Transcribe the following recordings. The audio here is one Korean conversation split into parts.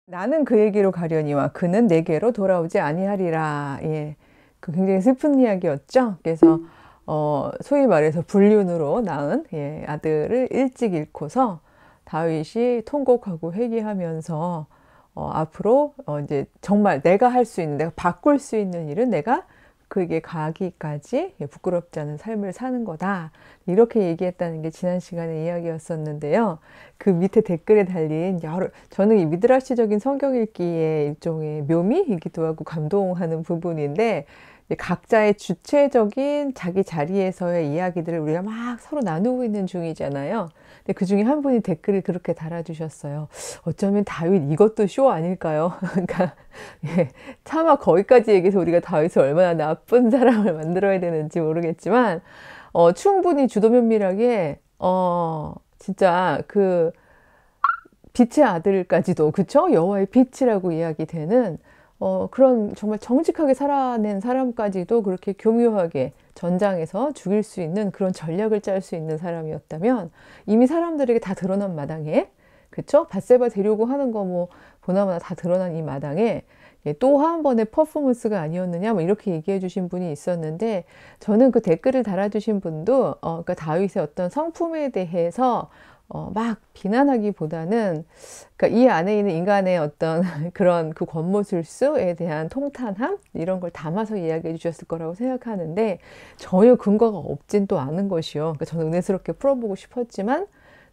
나는 그에게로 가려니와 그는 내게로 돌아오지 아니하리라. 예, 그 굉장히 슬픈 이야기였죠. 그래서 소위 말해서 불륜으로 낳은 아들을 일찍 잃고서 다윗이 통곡하고 회개하면서 앞으로 이제 정말 내가 할 수 있는, 내가 바꿀 수 있는 일은 내가 그에게 가기까지 부끄럽지 않은 삶을 사는 거다. 이렇게 얘기했다는 게 지난 시간의 이야기였었는데요. 그 밑에 댓글에 달린 저는 이 미드라시적인 성경 읽기의 일종의 묘미이기도 하고 감동하는 부분인데, 각자의 주체적인 자기 자리에서의 이야기들을 우리가 막 서로 나누고 있는 중이잖아요. 근데 그 중에 한 분이 댓글을 그렇게 달아주셨어요. 어쩌면 다윗 이것도 쇼 아닐까요? 그러니까 차마 거기까지 얘기해서 우리가 다윗을 얼마나 나쁜 사람을 만들어야 되는지 모르겠지만 충분히 주도 면밀하게 진짜 그 빛의 아들까지도, 그쵸? 여호와의 빛이라고 이야기되는 그런 정말 정직하게 살아낸 사람까지도 그렇게 교묘하게 전장에서 죽일 수 있는 그런 전략을 짤 수 있는 사람이었다면, 이미 사람들에게 다 드러난 마당에, 그쵸? 밧세바 데려오고 하는 거 뭐 보나마나 다 드러난 이 마당에 또 한 번의 퍼포먼스가 아니었느냐 뭐 이렇게 얘기해 주신 분이 있었는데, 저는 그 댓글을 달아주신 분도 그러니까 다윗의 어떤 성품에 대해서 막 비난하기보다는, 그러니까 이 안에 있는 인간의 어떤 그런 그 권모술수에 대한 통탄함 이런 걸 담아서 이야기해 주셨을 거라고 생각하는데, 전혀 근거가 없진 또 않은 것이요. 그러니까 저는 은혜스럽게 풀어보고 싶었지만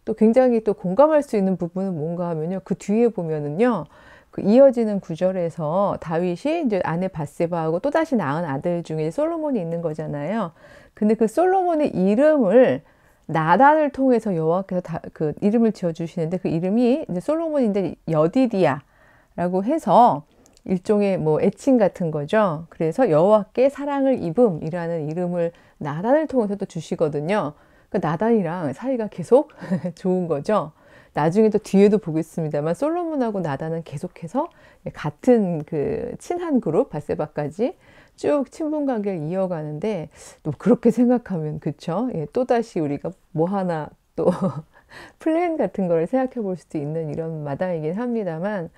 또 굉장히 또 공감할 수 있는 부분은 뭔가 하면요, 그 뒤에 보면은요, 그 이어지는 구절에서 다윗이 이제 아내 밧세바하고 또다시 낳은 아들 중에 솔로몬이 있는 거잖아요. 근데 그 솔로몬의 이름을 나단을 통해서 여호와께서 그 이름을 지어주시는데, 그 이름이 이제 솔로몬인데 여디디야라고 해서 일종의 뭐 애칭 같은 거죠. 그래서 여호와께 사랑을 입음이라는 이름을 나단을 통해서 또 주시거든요. 그 나단이랑 사이가 계속 좋은 거죠. 나중에 또 뒤에도 보겠습니다만 솔로몬하고 나단은 계속해서 같은 그 친한 그룹 밧세바까지 쭉 친분 관계를 이어가는데, 또 그렇게 생각하면 그쵸? 또다시 우리가 뭐 하나 또 플랜 같은 걸 생각해 볼 수도 있는 이런 마당이긴 합니다만,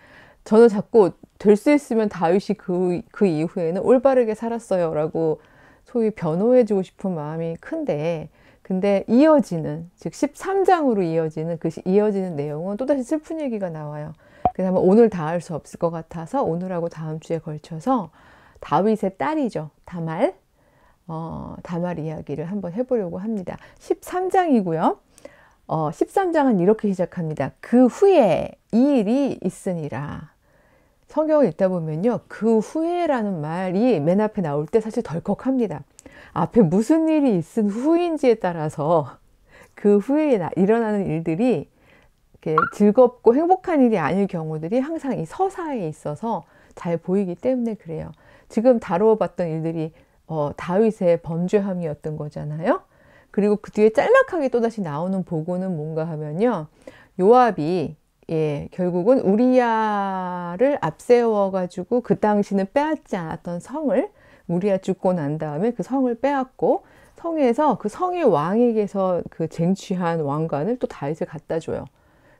저는 자꾸 될 수 있으면 다윗이 그 이후에는 올바르게 살았어요 라고 소위 변호해 주고 싶은 마음이 큰데, 근데 이어지는, 즉 13장으로 이어지는 이어지는 내용은 또다시 슬픈 얘기가 나와요. 그래서 아마 오늘 다 할 수 없을 것 같아서 오늘하고 다음 주에 걸쳐서 다윗의 딸이죠, 다말 이야기를 한번 해보려고 합니다. 13장이고요. 13장은 이렇게 시작합니다. 그 후에 이 일이 있으니라. 성경을 읽다 보면요, 그 후에라는 말이 맨 앞에 나올 때 사실 덜컥합니다. 앞에 무슨 일이 있은 후인지에 따라서 그 후에 일어나는 일들이 이렇게 즐겁고 행복한 일이 아닐 경우들이 항상 이 서사에 있어서 잘 보이기 때문에 그래요. 지금 다루어봤던 일들이 다윗의 범죄함이었던 거잖아요. 그리고 그 뒤에 짤막하게 또다시 나오는 보고는 뭔가 하면요, 요압이 결국은 우리야를 앞세워가지고 그 당시는 빼앗지 않았던 성을, 우리야 죽고 난 다음에 그 성을 빼앗고 성에서 그 성의 왕에게서 그 쟁취한 왕관을 또 다윗에 갖다 줘요.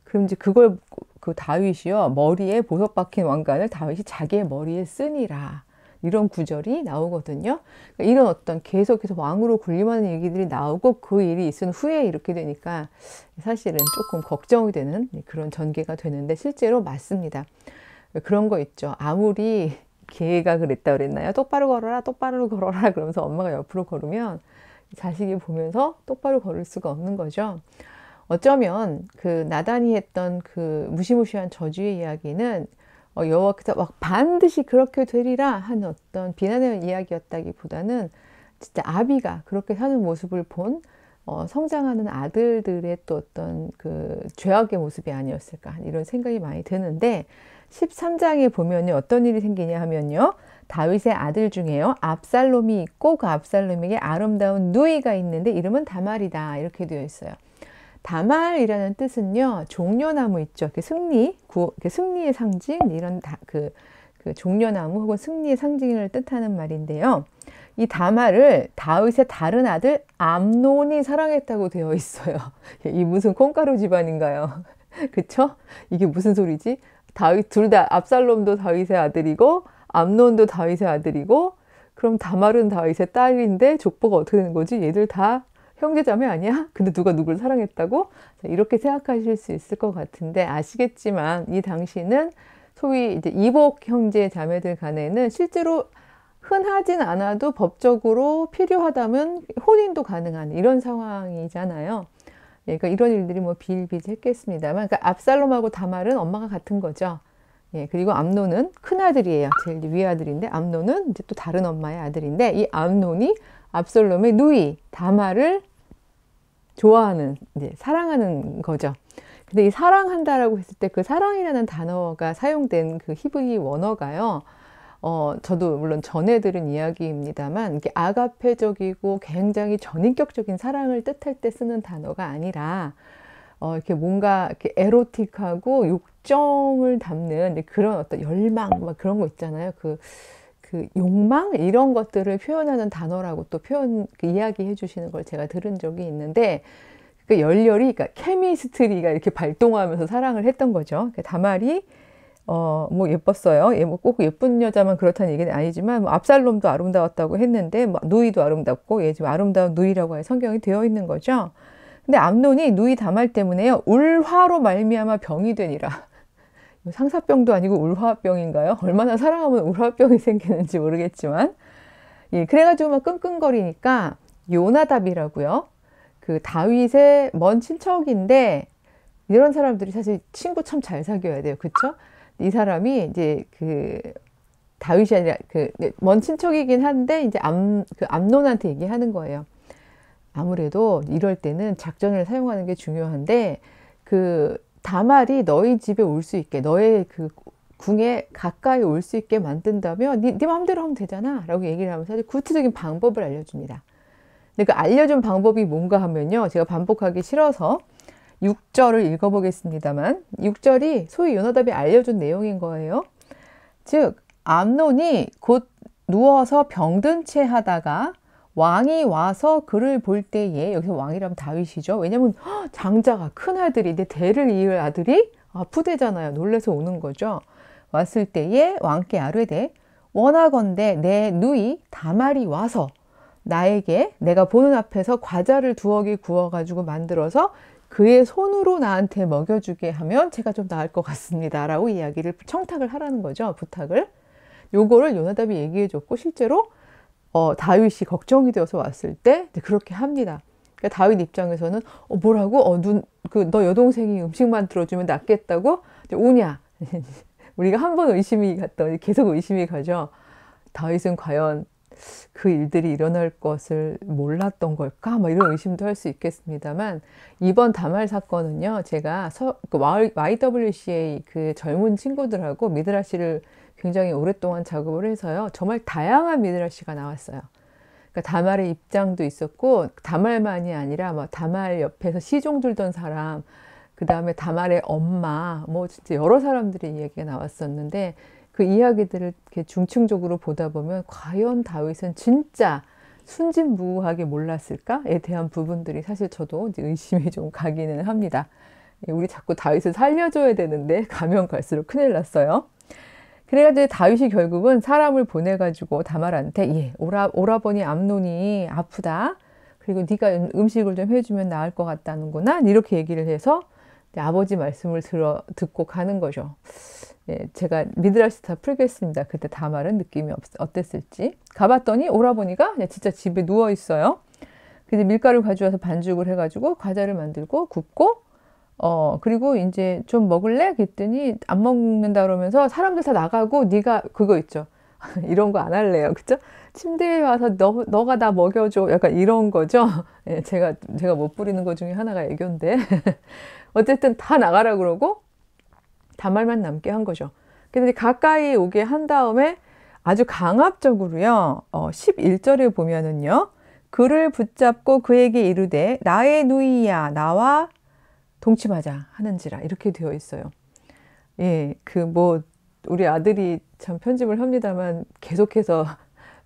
그럼 이제 그걸 그 다윗이요, 머리에 보석 박힌 왕관을 다윗이 자기의 머리에 쓰니라, 이런 구절이 나오거든요. 그러니까 이런 어떤 계속해서 왕으로 군림하는 얘기들이 나오고 그 일이 있은 후에 이렇게 되니까 사실은 조금 걱정이 되는 그런 전개가 되는데, 실제로 맞습니다. 그런 거 있죠. 아무리 걔가 그랬나요? 똑바로 걸어라, 똑바로 걸어라 그러면서 엄마가 옆으로 걸으면 자식이 보면서 똑바로 걸을 수가 없는 거죠. 어쩌면 그 나단이 했던 그 무시무시한 저주의 이야기는 여호와께서 막 반드시 그렇게 되리라 하는 어떤 비난의 이야기였다기보다는 진짜 아비가 그렇게 사는 모습을 본 성장하는 아들들의 또 어떤 그 죄악의 모습이 아니었을까, 이런 생각이 많이 드는데, 13장에 보면요, 어떤 일이 생기냐 하면요, 다윗의 아들 중에요, 압살롬이 있고 그 압살롬에게 아름다운 누이가 있는데 이름은 다말이다, 이렇게 되어 있어요. 다말이라는 뜻은요, 종려나무 있죠. 승리의 상징, 이런 그 종려나무 혹은 승리의 상징을 뜻하는 말인데요. 이 다말을 다윗의 다른 아들 암논이 사랑했다고 되어 있어요. 이 무슨 콩가루 집안인가요? 그쵸? 이게 무슨 소리지? 다윗 둘 다 압살롬도 다윗의 아들이고 암논도 다윗의 아들이고 그럼 다말은 다윗의 딸인데 족보가 어떻게 되는 거지? 얘들 다 형제자매 아니야? 근데 누가 누굴 사랑했다고? 이렇게 생각하실 수 있을 것 같은데 아시겠지만 이 당시는 소위 이제 이복 형제 자매들 간에는 실제로 흔하진 않아도 법적으로 필요하다면 혼인도 가능한 이런 상황이잖아요. 예, 그러니까 이런 일들이 뭐 비일비재했겠습니다만, 그러니까 압살롬하고 다말은 엄마가 같은 거죠. 예, 그리고 암논은 큰 아들이에요. 제일 위에 아들인데 암논은 이제 또 다른 엄마의 아들인데 이 암논이 압살롬의 누이 다말을 좋아하는, 이제 사랑하는 거죠. 근데 이 사랑한다라고 했을 때 그 사랑이라는 단어가 사용된 그 히브리 원어가요. 저도 물론 전해 들은 이야기입니다만 이게 아가페적이고 굉장히 전인격적인 사랑을 뜻할 때 쓰는 단어가 아니라 이렇게 뭔가 이렇게 에로틱하고 욕정을 담는 그런 어떤 열망 막 그런 거 있잖아요. 그 욕망 이런 것들을 표현하는 단어라고 또 이야기해 주시는 걸 제가 들은 적이 있는데 그 열렬히 그러니까 케미스트리가 이렇게 발동하면서 사랑을 했던 거죠. 그러니까 다말이 뭐 예뻤어요. 뭐 꼭 예쁜 여자만 그렇다는 얘기는 아니지만 뭐 압살롬도 아름다웠다고 했는데 뭐 누이도 아름답고 지금 아름다운 누이라고 해 성경이 되어 있는 거죠. 근데 암논이 누이 다말 때문에요. 울화로 말미암아 병이 되니라. 상사병도 아니고 울화병인가요? 얼마나 사랑하면 울화병이 생기는지 모르겠지만 예, 그래가지고 막 끙끙거리니까 요나답이라고요. 그 다윗의 먼 친척인데 이런 사람들이 사실 친구 참 잘 사귀어야 돼요. 그쵸? 이 사람이 이제 그 다윗이 아니라 그 먼 친척이긴 한데 이제 암논한테 얘기하는 거예요. 아무래도 이럴 때는 작전을 사용하는 게 중요한데 그 다말이 너희 집에 올 수 있게 너의 그 궁에 가까이 올 수 있게 만든다면 네 마음대로 하면 되잖아 라고 얘기를 하면서 아주 구체적인 방법을 알려줍니다. 근데 그 알려준 방법이 뭔가 하면요. 제가 반복하기 싫어서 6절을 읽어보겠습니다만 6절이 소위 요나답이 알려준 내용인 거예요. 즉 암논이 곧 누워서 병든 채 하다가 왕이 와서 그를 볼 때에 여기서 왕이라면 다윗이죠. 왜냐하면 장자가 큰 아들인데 대를 이을 아들이 아프대잖아요. 놀래서 오는 거죠. 왔을 때에 왕께 아뢰되 원하건대 내 누이 다말이 와서 나에게 내가 보는 앞에서 과자를 2억이 구워가지고 만들어서 그의 손으로 나한테 먹여주게 하면 제가 좀 나을 것 같습니다. 라고 이야기를 청탁을 하라는 거죠. 부탁을. 요거를 요나답이 얘기해줬고 실제로 다윗이 걱정이 되어서 왔을 때 그렇게 합니다. 그러니까 다윗 입장에서는 뭐라고? 너 여동생이 음식 만들어주면 낫겠다고? 오냐? 우리가 한 번 의심이 갔더니 계속 의심이 가죠. 다윗은 과연 그 일들이 일어날 것을 몰랐던 걸까? 뭐 이런 의심도 할 수 있겠습니다만 이번 다말 사건은요. 제가 YWCA 그 젊은 친구들하고 미드라시를 굉장히 오랫동안 작업을 해서요. 정말 다양한 미드라시가 나왔어요. 그러니까 다말의 입장도 있었고 다말만이 아니라 막 다말 옆에서 시종 들던 사람, 그 다음에 다말의 엄마, 뭐 진짜 여러 사람들의 이야기가 나왔었는데 그 이야기들을 이렇게 중층적으로 보다 보면 과연 다윗은 진짜 순진무구하게 몰랐을까에 대한 부분들이 사실 저도 이제 의심이 좀 가기는 합니다. 우리 자꾸 다윗을 살려줘야 되는데 가면 갈수록 큰일 났어요. 그래가지고 다윗이 결국은 사람을 보내가지고 다말한테 오라버니 암논이 아프다. 그리고 네가 음식을 좀 해주면 나을 것 같다는구나. 이렇게 얘기를 해서 아버지 말씀을 듣고 가는 거죠. 예, 제가 미드라시 다 풀겠습니다. 그때 다말은 느낌이 어땠을지. 가봤더니 오라버니가 그냥 진짜 집에 누워 있어요. 그래서 밀가루 가져와서 반죽을 해가지고 과자를 만들고 굽고 그리고 이제 좀 먹을래? 그랬더니 안 먹는다 그러면서 사람들 다 나가고 네가 그거 있죠. 이런 거 안 할래요. 그쵸? 침대에 와서 너가 나 먹여줘. 약간 이런 거죠. 예, 제가 못 부리는 것 중에 하나가 애교인데. 어쨌든 다 나가라 그러고 다말만 남게 한 거죠. 근데 가까이 오게 한 다음에 아주 강압적으로요. 11절에 보면은요. 그를 붙잡고 그에게 이르되 나의 누이야 나와 동침하자 하는지라 이렇게 되어 있어요. 예, 우리 아들이 참 편집을 합니다만 계속해서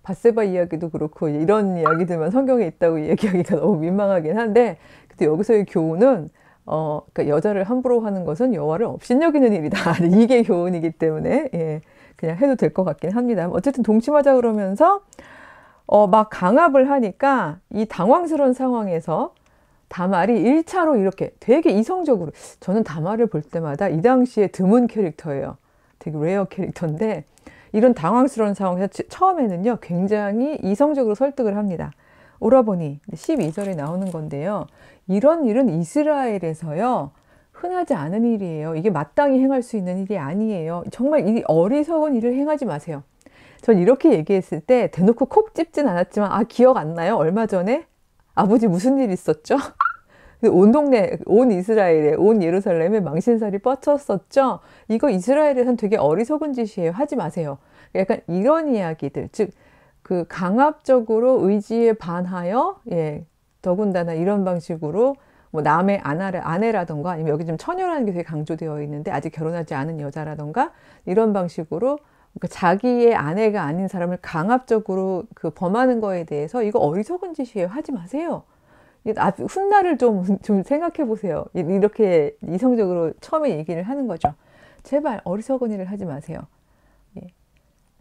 밧세바 이야기도 그렇고 이런 이야기들만 성경에 있다고 얘기하기가 너무 민망하긴 한데, 근데 여기서의 교훈은 그러니까 여자를 함부로 하는 것은 여호와를 업신여기는 일이다. 이게 교훈이기 때문에 예, 그냥 해도 될 것 같긴 합니다. 어쨌든 동침하자 그러면서 막 강압을 하니까 이 당황스러운 상황에서 다말이 1차로 이렇게 되게 이성적으로, 저는 다말을 볼 때마다 이 당시에 드문 캐릭터예요. 되게 레어 캐릭터인데 이런 당황스러운 상황에서 처음에는요 굉장히 이성적으로 설득을 합니다. 오라버니, 12절에 나오는 건데요. 이런 일은 이스라엘에서요 흔하지 않은 일이에요. 이게 마땅히 행할 수 있는 일이 아니에요. 정말 이 어리석은 일을 행하지 마세요. 전 이렇게 얘기했을 때 대놓고 콕 집진 않았지만, 아, 기억 안 나요? 얼마 전에 아버지 무슨 일 있었죠? 온 동네, 온 이스라엘에, 온 예루살렘에 망신살이 뻗쳤었죠? 이거 이스라엘에선 되게 어리석은 짓이에요. 하지 마세요. 약간 이런 이야기들, 즉, 그 강압적으로 의지에 반하여, 예, 더군다나 이런 방식으로 뭐 남의 아내라던가, 아니면 여기 좀 처녀라는 게 되게 강조되어 있는데 아직 결혼하지 않은 여자라던가 이런 방식으로 그 자기의 아내가 아닌 사람을 강압적으로 그 범하는 거에 대해서 이거 어리석은 짓이에요. 하지 마세요. 훗날을 좀 생각해 보세요. 이렇게 이성적으로 처음에 얘기를 하는 거죠. 제발 어리석은 일을 하지 마세요. 예.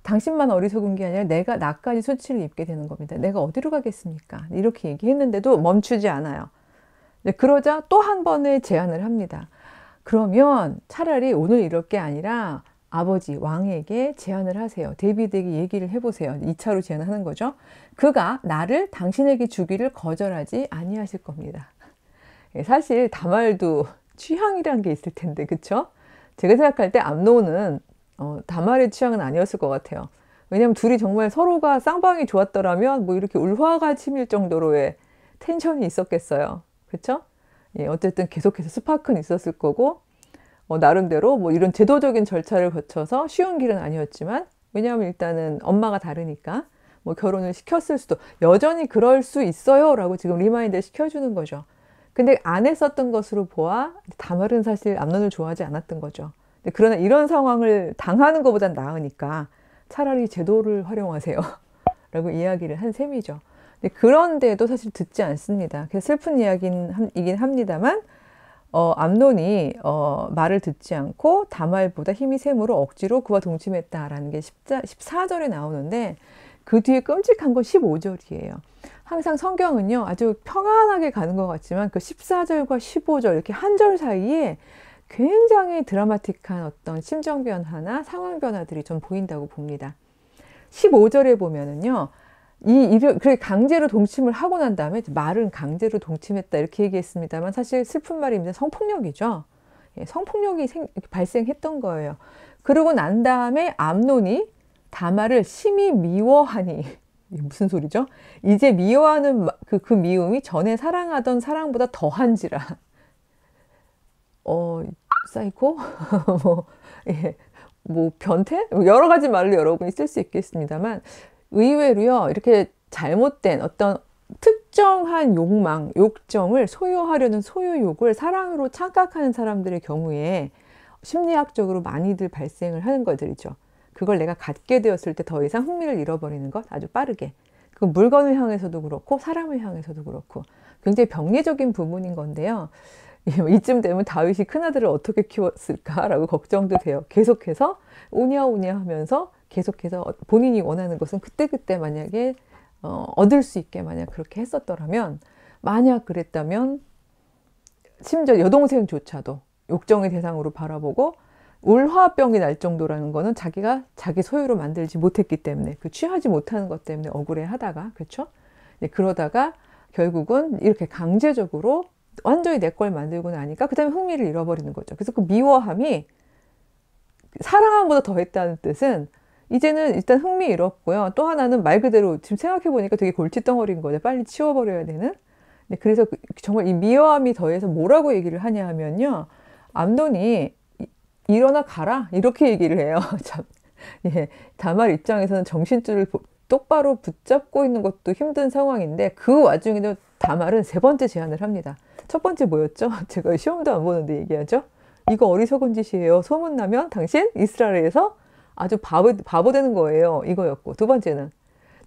당신만 어리석은 게 아니라 나까지 수치를 입게 되는 겁니다. 내가 어디로 가겠습니까? 이렇게 얘기했는데도 멈추지 않아요. 그러자 또 한 번의 제안을 합니다. 그러면 차라리 오늘 이럴 게 아니라 아버지 왕에게 제안을 하세요. 데이비드에게 얘기를 해보세요. 2차로 제안을 하는 거죠. 그가 나를 당신에게 주기를 거절하지 아니하실 겁니다. 사실 다말도 취향이란 게 있을 텐데, 그쵸? 제가 생각할 때 암논은 다말의 취향은 아니었을 것 같아요. 왜냐하면 둘이 정말 서로가 쌍방이 좋았더라면 뭐 이렇게 울화가 치밀 정도로의 텐션이 있었겠어요. 그쵸? 예, 어쨌든 계속해서 스파크는 있었을 거고, 나름대로 뭐 이런 제도적인 절차를 거쳐서 쉬운 길은 아니었지만, 왜냐하면 일단은 엄마가 다르니까 뭐 결혼을 시켰을 수도, 여전히 그럴 수 있어요 라고 지금 리마인드 시켜주는 거죠. 근데 안 했었던 것으로 보아 다말은 사실 암논을 좋아하지 않았던 거죠. 그러나 이런 상황을 당하는 것보단 나으니까 차라리 제도를 활용하세요 라고 이야기를 한 셈이죠. 그런데도 사실 듣지 않습니다. 그래서 슬픈 이야기이긴 합니다만, 암논이 말을 듣지 않고 다말보다 힘이 셈으로 억지로 그와 동침했다라는 게 14절에 나오는데, 그 뒤에 끔찍한 건 15절이에요. 항상 성경은요 아주 평안하게 가는 것 같지만 그 14절과 15절 이렇게 한 절 사이에 굉장히 드라마틱한 어떤 심정 변화나 상황 변화들이 좀 보인다고 봅니다. 15절에 보면은요, 그래 강제로 동침을 하고 난 다음에, 말은 강제로 동침했다 이렇게 얘기했습니다만 사실 슬픈 말입니다. 성폭력이죠. 예, 성폭력이 발생했던 거예요. 그러고 난 다음에 암논이 다말을 심히 미워하니, 이게 무슨 소리죠? 이제 미워하는 그 미움이 전에 사랑하던 사랑보다 더한지라. 사이코? 뭐, 예, 뭐 변태? 여러 가지 말로 여러분이 쓸 수 있겠습니다만, 의외로요, 이렇게 잘못된 어떤 특정한 욕정을 소유하려는 소유욕을 사랑으로 착각하는 사람들의 경우에 심리학적으로 많이들 발생을 하는 것들이죠. 그걸 내가 갖게 되었을 때 더 이상 흥미를 잃어버리는 것, 아주 빠르게. 그 물건을 향해서도 그렇고 사람을 향해서도 그렇고 굉장히 병리적인 부분인 건데요. 이쯤 되면 다윗이 큰아들을 어떻게 키웠을까라고 걱정도 돼요. 계속해서 오냐오냐 하면서 계속해서 본인이 원하는 것은 그때그때 만약에 얻을 수 있게 만약 그렇게 했었더라면, 만약 그랬다면 심지어 여동생조차도 욕정의 대상으로 바라보고 울화병이 날 정도라는 거는 자기가 자기 소유로 만들지 못했기 때문에, 그 취하지 못하는 것 때문에 억울해 하다가, 그렇죠? 그러다가 결국은 이렇게 강제적으로 완전히 내 걸 만들고 나니까 그 다음에 흥미를 잃어버리는 거죠. 그래서 그 미워함이 사랑함보다 더했다는 뜻은 이제는 일단 흥미 잃었고요. 또 하나는 말 그대로 지금 생각해보니까 되게 골칫덩어리인 거죠. 빨리 치워버려야 되는. 그래서 정말 이 미워함이 더해서 뭐라고 얘기를 하냐 하면요, 암논이 일어나 가라 이렇게 얘기를 해요. 참, 예, 다말 입장에서는 정신줄을 똑바로 붙잡고 있는 것도 힘든 상황인데, 그 와중에도 다말은 3번째 제안을 합니다. 첫 번째 뭐였죠? 제가 시험도 안 보는데 얘기하죠. 이거 어리석은 짓이에요. 소문나면 당신 이스라엘에서 아주 바보 되는 거예요. 이거였고, 두 번째는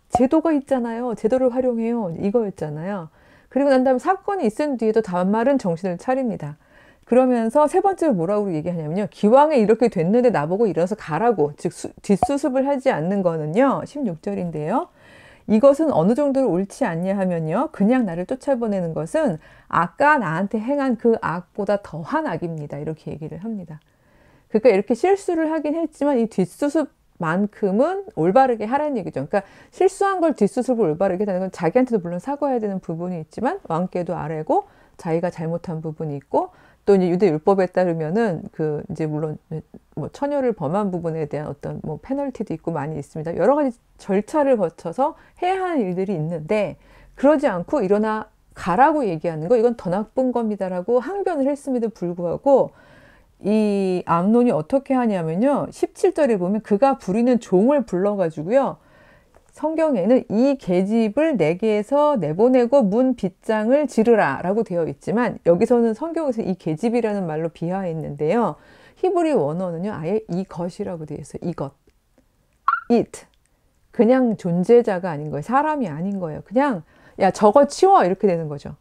제도가 있잖아요. 제도를 활용해요. 이거였잖아요. 그리고 난 다음에 사건이 있은 뒤에도 다말은 정신을 차립니다. 그러면서 세 번째로 뭐라고 얘기하냐면요. 기왕에 이렇게 됐는데 나보고 일어나서 가라고, 즉 뒷수습을 하지 않는 거는요. 16절인데요. 이것은 어느 정도로 옳지 않냐 하면요. 그냥 나를 쫓아보내는 것은 아까 나한테 행한 그 악보다 더한 악입니다. 이렇게 얘기를 합니다. 그러니까 이렇게 실수를 하긴 했지만 이 뒷수습만큼은 올바르게 하라는 얘기죠. 그러니까 실수한 걸 뒷수습을 올바르게 하는 건 자기한테도 물론 사과해야 되는 부분이 있지만 왕께도 아뢰고 자기가 잘못한 부분이 있고 또 이제 유대 율법에 따르면은 그 이제 물론 뭐 처녀를 범한 부분에 대한 어떤 뭐 페널티도 있고 많이 있습니다. 여러 가지 절차를 거쳐서 해야 하는 일들이 있는데 그러지 않고 일어나 가라고 얘기하는 거 이건 더 나쁜 겁니다라고 항변을 했음에도 불구하고 이 암논이 어떻게 하냐면요. 17절에 보면 그가 부리는 종을 불러가지고요. 성경에는 이 계집을 내게에서 내보내고 문 빗장을 지르라 라고 되어 있지만 여기서는 성경에서 이 계집이라는 말로 비하했는데요. 히브리 원어는요. 아예 이것이라고 되어 있어요. 이것. it. 그냥 존재자가 아닌 거예요. 사람이 아닌 거예요. 그냥 야 저거 치워 이렇게 되는 거죠.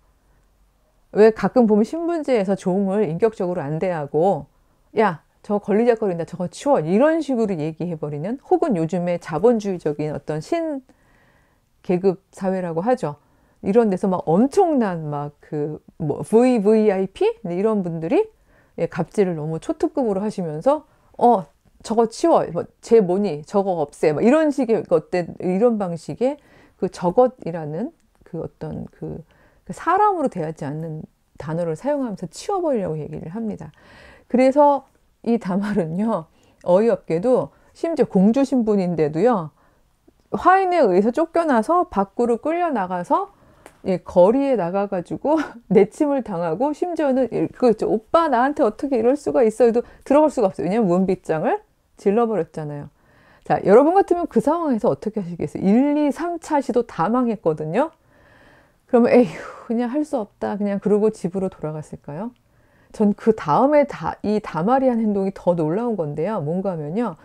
왜 가끔 보면 신문지에서 종을 인격적으로 안 대하고 야 저거 걸리적거린다 저거 치워 이런 식으로 얘기해버리는 혹은 요즘에 자본주의적인 어떤 신계급 사회라고 하죠. 이런 데서 막 엄청난 막 그 뭐 VVIP 이런 분들이 갑질을 너무 초특급으로 하시면서 저거 치워 뭐 제 뭐니 저거 없애 막 이런 식의 어때 이런 방식의 그 저것이라는 그 어떤 그 사람으로 대하지 않는 단어를 사용하면서 치워버리려고 얘기를 합니다. 그래서 이 다말은요, 어이없게도 심지어 공주 신분인데도요, 화인에 의해서 쫓겨나서 밖으로 끌려나가서 거리에 나가가지고 내침을 당하고 심지어는 그거 있죠. 오빠 나한테 어떻게 이럴 수가 있어 해도 들어갈 수가 없어요. 왜냐면 문빗장을 질러버렸잖아요. 자, 여러분 같으면 그 상황에서 어떻게 하시겠어요? 1, 2, 3차 시도 다 망했거든요. 그러면 에휴 그냥 할 수 없다 그냥 그러고 집으로 돌아갔을까요? 전 그 다음에 이 다말이 한 행동이 더 놀라운 건데요. 뭔가 하면요.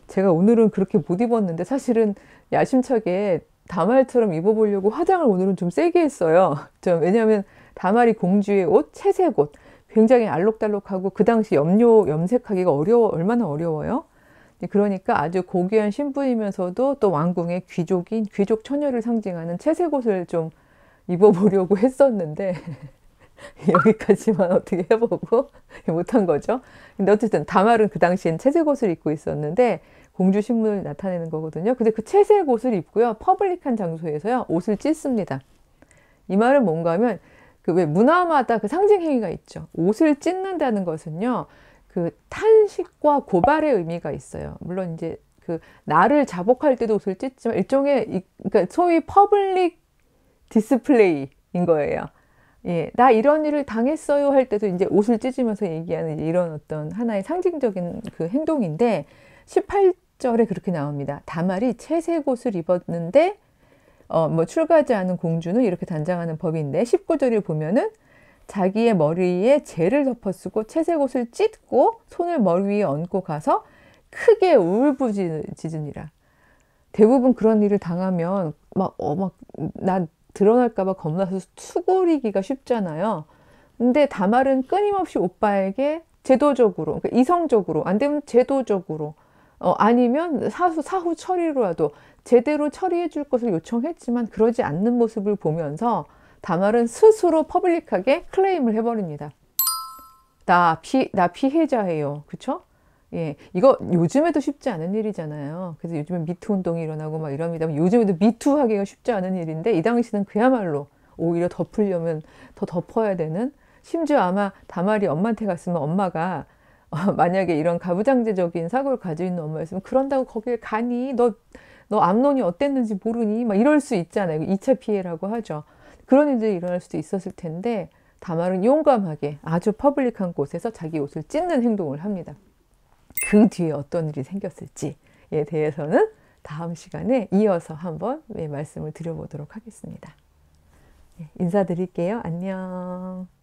제가 오늘은 그렇게 못 입었는데 사실은 야심차게 다말처럼 입어보려고 화장을 오늘은 좀 세게 했어요. 왜냐하면 다말이 공주의 옷, 채색 옷 굉장히 알록달록하고 그 당시 염색하기가 얼마나 어려워요. 그러니까 아주 고귀한 신분이면서도 또 왕궁의 귀족 처녀를 상징하는 채색 옷을 좀 입어보려고 했었는데 여기까지만 어떻게 해보고 못한 거죠. 근데 어쨌든 다말은 그 당시엔 채색 옷을 입고 있었는데 공주 신분을 나타내는 거거든요. 근데 그 채색 옷을 입고요. 퍼블릭한 장소에서요. 옷을 찢습니다. 이 말은 뭔가 하면 그 왜 문화마다 그 상징 행위가 있죠. 옷을 찢는다는 것은요. 그 탄식과 고발의 의미가 있어요. 물론 이제 그 나를 자복할 때도 옷을 찢지만 일종의 그러니까 소위 퍼블릭 디스플레이인 거예요. 예, 나 이런 일을 당했어요 할 때도 이제 옷을 찢으면서 얘기하는 이런 어떤 하나의 상징적인 그 행동인데 18절에 그렇게 나옵니다. 다말이 채색 옷을 입었는데 뭐 출가하지 않은 공주는 이렇게 단장하는 법인데 19절에 보면은 자기의 머리에 재를 덮어 쓰고 채색 옷을 찢고 손을 머리 위에 얹고 가서 크게 울부짖으니라. 대부분 그런 일을 당하면 나 드러날까봐 겁나서 수고리기가 쉽잖아요. 근데 다말은 끊임없이 오빠에게 제도적으로, 그러니까 이성적으로, 안 되면 제도적으로, 아니면 사후 처리로라도 제대로 처리해 줄 것을 요청했지만 그러지 않는 모습을 보면서 다말은 스스로 퍼블릭하게 클레임을 해버립니다. 나 피해자예요. 그쵸? 예, 이거 요즘에도 쉽지 않은 일이잖아요. 그래서 요즘에 미투 운동이 일어나고 막 이럽니다. 요즘에도 미투 하기가 쉽지 않은 일인데 이 당시는 그야말로 오히려 덮으려면 더 덮어야 되는 심지어 아마 다말이 엄마한테 갔으면 엄마가 만약에 이런 가부장제적인 사고를 가지고 있는 엄마였으면 그런다고 거길 가니? 너 암논이 어땠는지 모르니? 막 이럴 수 있잖아요. 2차 피해라고 하죠. 그런 일들이 일어날 수도 있었을 텐데 다말은 용감하게 아주 퍼블릭한 곳에서 자기 옷을 찢는 행동을 합니다. 그 뒤에 어떤 일이 생겼을지에 대해서는 다음 시간에 이어서 한번 말씀을 드려보도록 하겠습니다. 인사드릴게요. 안녕.